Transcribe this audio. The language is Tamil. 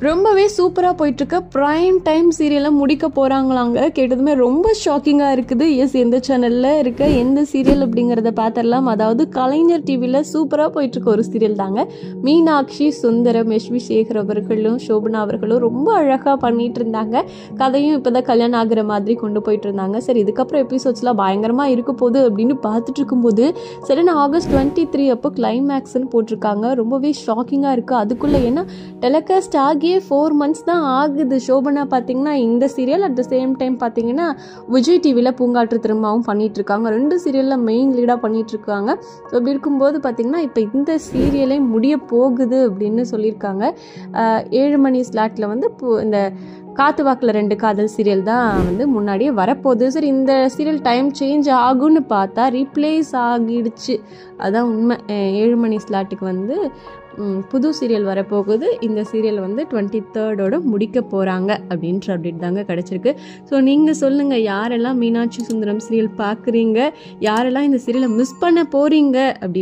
ரொம்பவே சூப்பராக போயிட்டுருக்க ப்ரைம் டைம் சீரியலை முடிக்க போகிறாங்களாங்க. கேட்டதுமே ரொம்ப ஷாக்கிங்காக இருக்குது. எஸ், எந்த சேனலில் இருக்க எந்த சீரியல் அப்படிங்கிறத பார்த்துடலாம். அதாவது கலைஞர் டிவியில் சூப்பராக போயிட்டுருக்க ஒரு சீரியல் தாங்க. மீனாட்சி சுந்தரம், எஸ்வி சேகர் அவர்களும் சோபனா அவர்களும் ரொம்ப அழகாக பண்ணிகிட்டு இருந்தாங்க. கதையும் இப்போ தான் கல்யாணம் ஆகிற மாதிரி கொண்டு போயிட்டு இருந்தாங்க. சரி, இதுக்கப்புறம் எபிசோட்ஸ்லாம் பயங்கரமாக இருக்க போகுது அப்படின்னு பார்த்துட்டு இருக்கும்போது சரினா ஆகஸ்ட் 23 அப்போ கிளைமேக்ஸ்ன்னு போட்டிருக்காங்க. ரொம்பவே ஷாக்கிங்காக இருக்குது. அதுக்குள்ளே ஏன்னா டெலிகாஸ்ட் ஆகிய 4 months தான் ஆகுது. சோபனா பார்த்தீங்கன்னா இந்த serial, at the same time பார்த்தீங்கன்னா விஜய் டிவியில் பூங்காற்று திரும்பவும் பண்ணிட்டு இருக்காங்க. 2 சீரியலில் மெயின் லீடாக பண்ணிட்டு இருக்காங்க. ஸோ அப்படி இருக்கும்போது பார்த்தீங்கன்னா இப்போ இந்த சீரியலே முடிய போகுது அப்படின்னு சொல்லியிருக்காங்க. 7 மணி ஸ்லாட்டில் வந்து இந்த காத்து வாக்கில் 2 காதல் சீரியல் தான் வந்து முன்னாடியே வரப்போகுது. சரி, இந்த சீரியல் டைம் சேஞ்ச் ஆகும்னு பார்த்தா ரீப்ளேஸ் ஆகிடுச்சு. அதான் உண்மை. 7 மணி ஸ்லாட்டுக்கு வந்து புது சீரியல் வரப்போகுது. இந்த சீரியல் வந்து 23rd முடிக்க போகிறாங்க அப்படின்ற அப்டேட் தாங்க கிடச்சிருக்கு. ஸோ நீங்கள் சொல்லுங்கள், யாரெல்லாம் மீனாட்சி சுந்தரம் சீரியல் பார்க்குறீங்க, யாரெல்லாம் இந்த சீரியலை மிஸ் பண்ண போகிறீங்க அப்படின்னு.